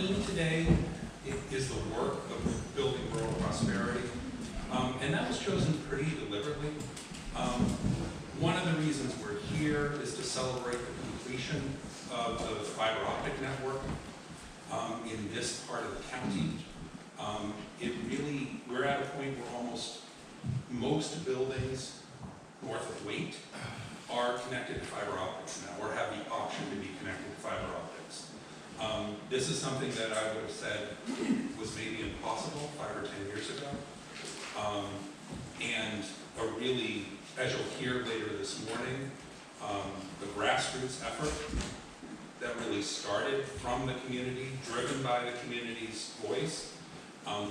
theme today is the work of building rural prosperity, and that was chosen pretty deliberately. One of the reasons we're here is to celebrate the completion of the fiber optic network in this part of the county. We're at a point where most buildings north of Waite are connected to fiber optics now, or have the option to be connected to fiber optics. This is something that I would have said was maybe impossible 5 or 10 years ago. And as you'll hear later this morning, the grassroots effort that really started from the community, driven by the community's voice,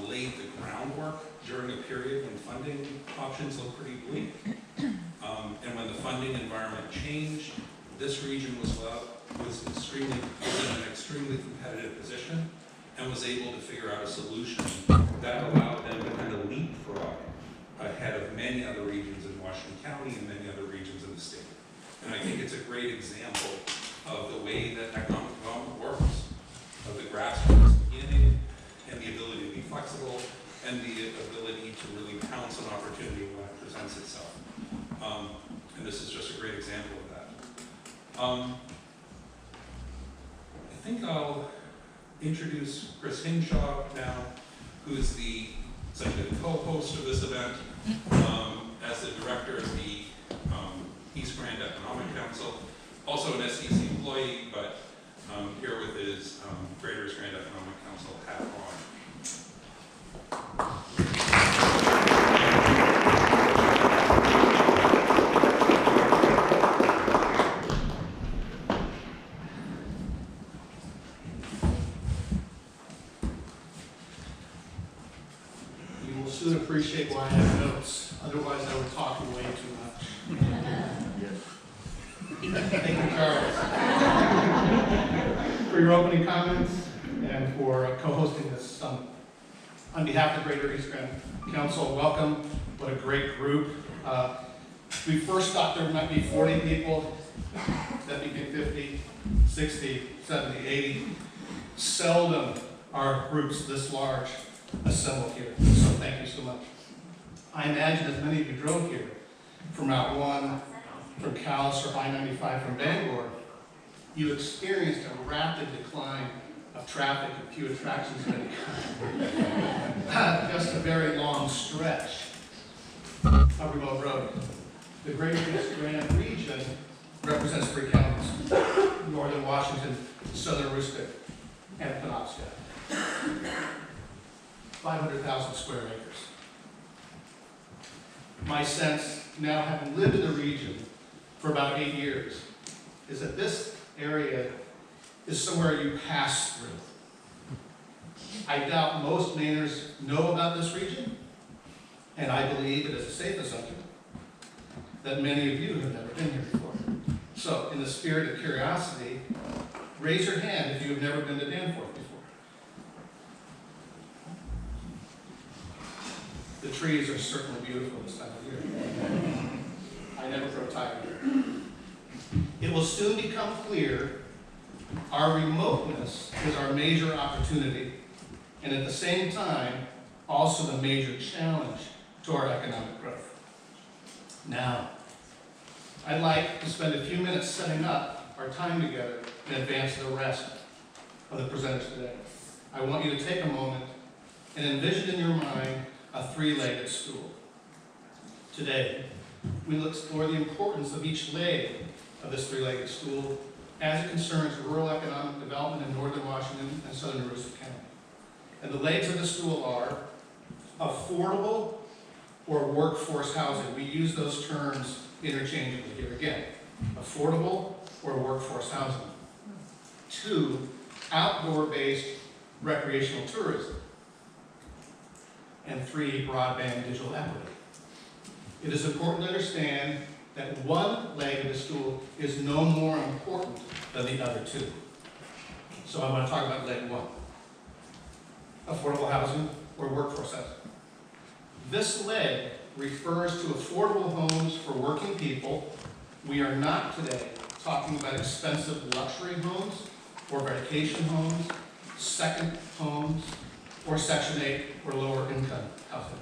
laid the groundwork during a period when funding options looked pretty bleak. And when the funding environment changed, this region was in an extremely competitive position and was able to figure out a solution that allowed them to kind of leapfrog ahead of many other regions in Washington County and many other regions in the state. And I think it's a great example of the way that economic development works, of the grassroots beginning and the ability to be flexible and the ability to really pounce on opportunity when it presents itself. And this is just a great example of that. I think I'll introduce Chris Hinshaw now, who is the executive co-host of this event, as the director of the East Grand Economic Council, also an SEC employee, but here with his Greater East Grand Economic Council hat on. Soon appreciate why I have notes. Otherwise, I would talk way too much. Thank you, Charles, for your opening comments and for co-hosting this summit. On behalf of the Greater East Grand Council, welcome. What a great group. We first thought there might be 40 people, that became 50, 60, 70, 80. Seldom are groups this large assembled here, so thank you so much. I imagine as many of you drove here from Route 1, from Calais or I-95 from Bangor, you experienced a rapid decline of traffic and few attractions of any kind. Just a very long stretch of remote road. The Greater East Grand region represents 3 counties: Northern Washington, Southern Aroostook, and Penobscot. 500,000 square acres. My sense, now having lived in the region for about 8 years, is that this area is somewhere you pass through. I doubt most Mainers know about this region, and I believe it is a safe assumption that many of you have never been here before. So, in the spirit of curiosity, raise your hand if you have never been to Danforth before. The trees are certainly beautiful this time of year. I never grow tired here. It will soon become clear our remoteness is our major opportunity, and at the same time, also the major challenge to our economic growth. Now, I'd like to spend a few minutes setting up our time together in advance of the rest of the presenters today. I want you to take a moment and envision in your mind a 3-legged stool. Today, we will explore the importance of each leg of this 3-legged stool as it concerns rural economic development in northern Washington and southern Aroostook County. And the legs of the stool are affordable or workforce housing. We use those terms interchangeably here again. Affordable or workforce housing. 2, outdoor-based recreational tourism. And 3, broadband digital equity. It is important to understand that one leg of the stool is no more important than the other 2. So I want to talk about leg 1. Affordable housing or workforce housing. This leg refers to affordable homes for working people. We are not today talking about expensive luxury homes or vacation homes. second homes, or Section 8 or lower income housing.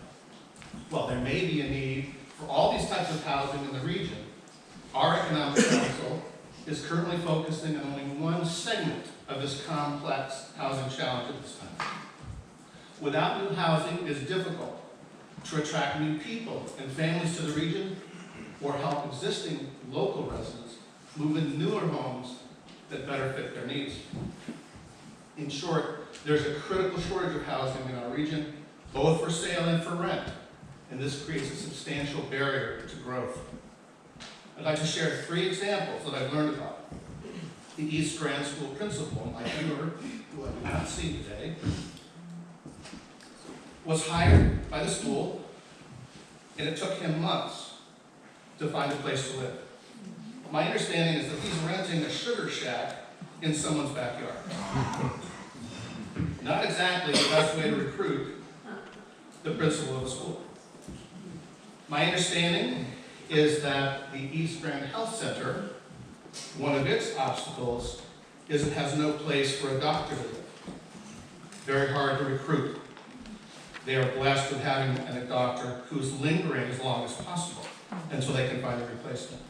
While there may be a need for all these types of housing in the region, our Economic Council is currently focusing on only one segment of this complex housing challenge at this time. Without new housing, it is difficult to attract new people and families to the region or help existing local residents move into newer homes that better fit their needs. In short, there's a critical shortage of housing in our region, both for sale and for rent, and this creates a substantial barrier to growth. I'd like to share 3 examples that I've learned about. The East Grand School principal, Mike Muir, who I do not see today, was hired by the school, and it took him months to find a place to live. My understanding is that he's renting a sugar shack in someone's backyard. Not exactly the best way to recruit the principal of a school. My understanding is that the East Grand Health Center, one of its obstacles is it has no place for a doctor to live. Very hard to recruit. They are blessed with having a doctor who's lingering as long as possible until they can find a replacement.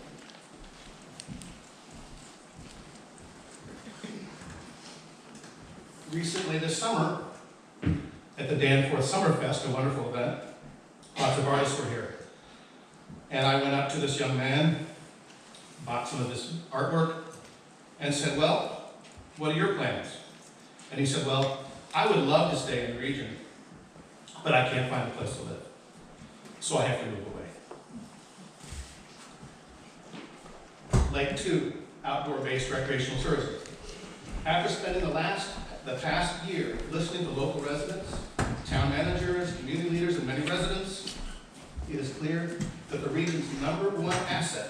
Recently this summer, at the Danforth Summerfest, a wonderful event, lots of artists were here. And I went up to this young man, bought some of this artwork, and said, well, what are your plans? And he said, well, I would love to stay in the region, but I can't find a place to live. So I have to move away. Lake 2, outdoor-based recreational tourism. After spending the past year listening to local residents, town managers, community leaders, and many residents, it is clear that the region's #1 asset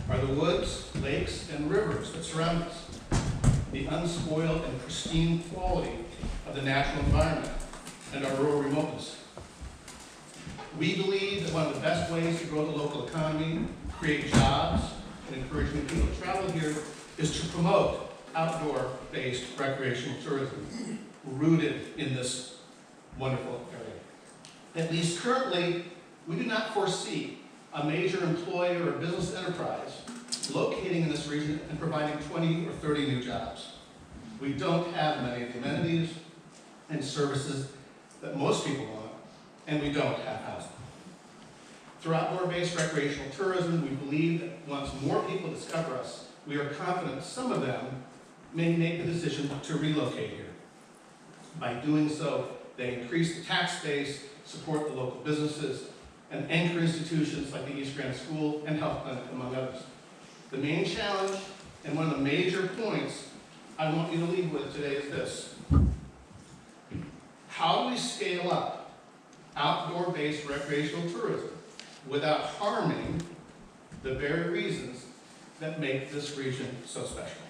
are the woods, lakes, and rivers that surround us, the unspoiled and pristine quality of the natural environment, and our rural remoteness. We believe that one of the best ways to grow the local economy, create jobs, and encourage new people to travel here is to promote outdoor-based recreational tourism rooted in this wonderful area. At least currently, we do not foresee a major employer or business enterprise locating in this region and providing 20 or 30 new jobs. We don't have many of the amenities and services that most people want, and we don't have housing. Through outdoor-based recreational tourism, we believe that once more people discover us, we are confident some of them may make the decision to relocate here. By doing so, they increase the tax base, support the local businesses, and anchor institutions like the East Grand School and Health Clinic, among others. The main challenge, and one of the major points I want you to leave with today is this. How do we scale up outdoor-based recreational tourism without harming the very reasons that make this region so special?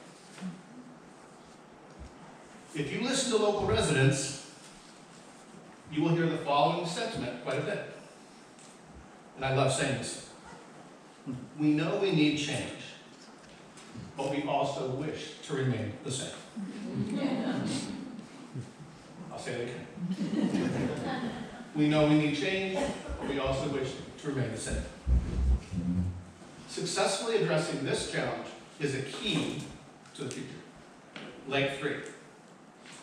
If you listen to local residents, you will hear the following sentiment quite a bit. And I love saying this. We know we need change, but we also wish to remain the same. I'll say it again. We know we need change, but we also wish to remain the same. Successfully addressing this challenge is a key to the future. Lake 3,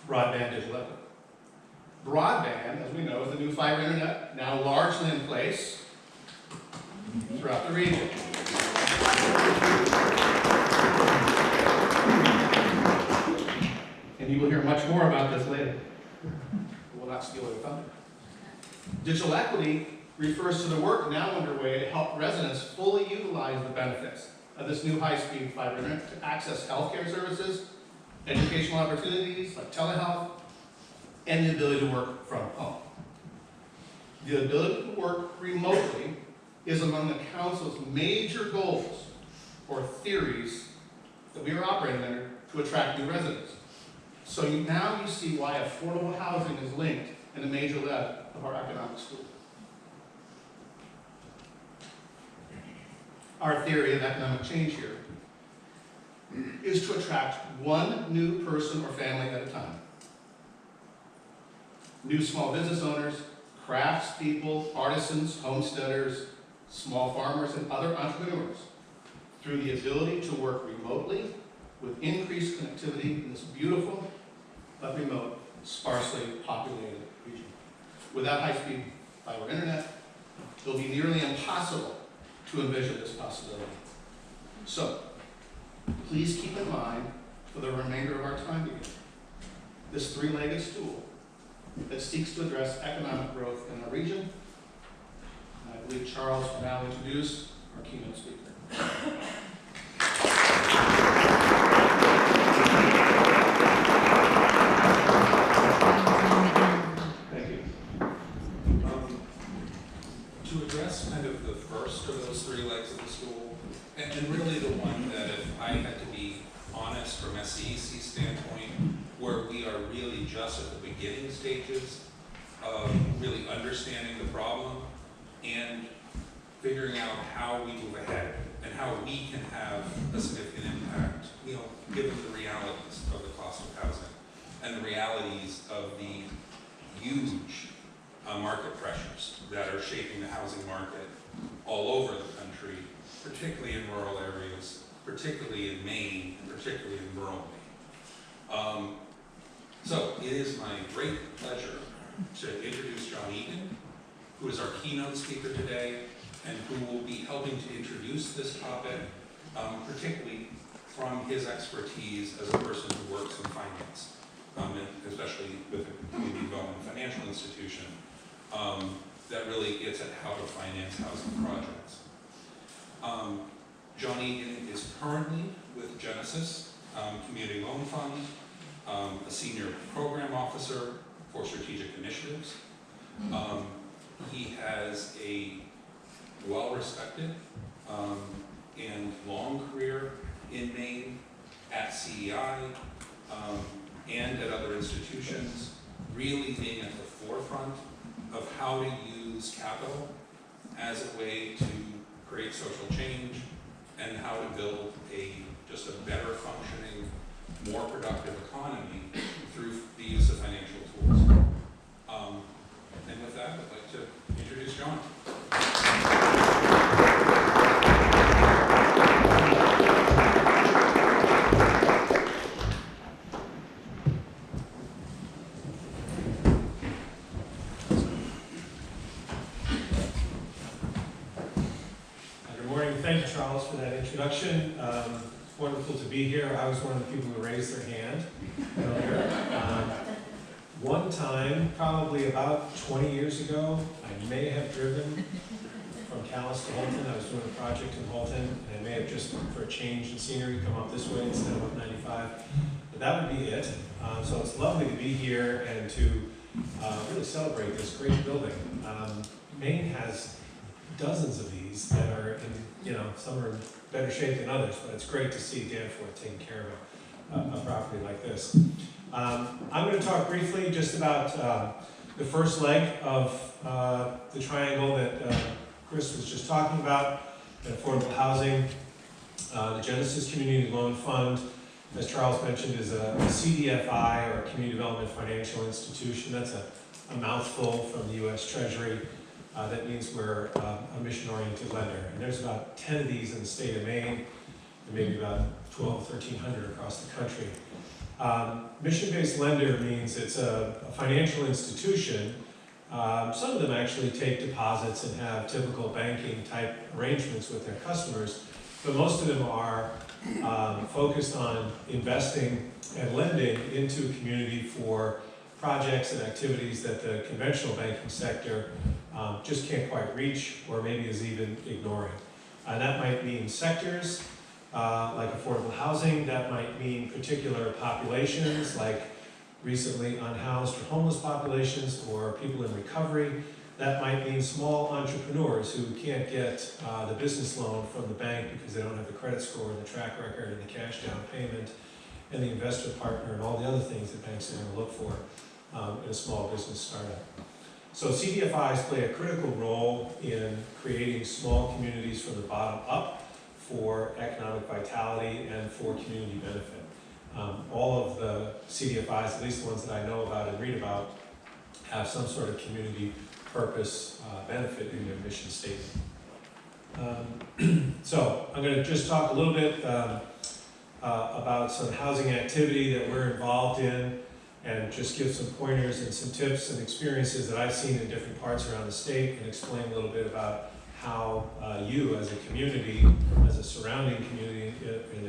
broadband digital equity. Broadband, as we know, is the new fiber internet, now largely in place throughout the region. And you will hear much more about this later. We'll not steal your thunder. Digital equity refers to the work now underway to help residents fully utilize the benefits of this new high-speed fiber internet to access healthcare services, educational opportunities like telehealth, and the ability to work from home. The ability to work remotely is among the Council's major goals or theories that we are operating under to attract new residents. So now you see why affordable housing is linked in a major leg of our economic school. Our theory of economic change here is to attract one new person or family at a time. new small business owners, craftspeople, artisans, homesteaders, small farmers, and other entrepreneurs through the ability to work remotely with increased connectivity in this beautiful but remote, sparsely populated region. Without high-speed fiber internet, it will be nearly impossible to envision this possibility. So, please keep in mind for the remainder of our time together, this three-legged stool that seeks to address economic growth in our region. And I believe Charles will now introduce our keynote speaker. Thank you. To address kind of the first of those three legs of the stool, and really the one that if I had to be honest from SCEC standpoint, where we are really just at the beginning stages of really understanding the problem and figuring out how we move ahead and how we can have a significant impact, given the realities of the cost of housing and the realities of the huge market pressures that are shaping the housing market all over the country, particularly in rural areas, particularly in Maine, and particularly in rural Maine. So it is my great pleasure to introduce John Egan, who is our keynote speaker today, and who will be helping to introduce this topic, particularly from his expertise as a person who works in finance, and especially with a community development financial institution that really gets at how to finance housing projects. John Egan is currently with Genesis Community Loan Fund, a senior program officer for strategic initiatives. He has a well-respected and long career in Maine at CEI and at other institutions, really being at the forefront of how to use capital as a way to create social change and how to build just a better functioning, more productive economy through the use of financial tools. And with that, I'd like to introduce John. Good morning. Thank you, Charles, for that introduction. It's wonderful to be here. I was one of the people who raised their hand earlier. One time, probably about 20 years ago, I may have driven from Calais to Holton. I was doing a project in Holton, and I may have just, for a change in scenery, come up this way instead of up 95. But that would be it. So it's lovely to be here and to really celebrate this great building. Maine has dozens of these that are in, some are in better shape than others, but it's great to see Danforth taking care of a property like this. I'm going to talk briefly just about the first leg of the triangle that Chris was just talking about, affordable housing. The Genesis Community Loan Fund, as Charles mentioned, is a CDFI, or Community Development Financial Institution. That's a mouthful from the U.S. Treasury. That means we're a mission-oriented lender. And there's about 10 of these in the state of Maine, and maybe about 1,300 across the country. Mission-based lender means it's a financial institution. Some of them actually take deposits and have typical banking type arrangements with their customers, but most of them are focused on investing and lending into a community for projects and activities that the conventional banking sector just can't quite reach, or maybe is even ignoring. That might mean sectors like affordable housing. That might mean particular populations, like recently unhoused or homeless populations, or people in recovery. That might mean small entrepreneurs who can't get the business loan from the bank because they don't have the credit score, the track record, and the cash down payment, and the investor partner, and all the other things that banks are going to look for in a small business startup. So CDFIs play a critical role in creating small communities from the bottom up for economic vitality and for community benefit. All of the CDFIs, at least the ones that I know about and read about, have some sort of community purpose benefit in their mission statement. So I'm going to just talk a little bit about some housing activity that we're involved in, and just give some pointers and some tips and experiences that I've seen in different parts around the state, and explain a little bit about how you as a community, as a surrounding community in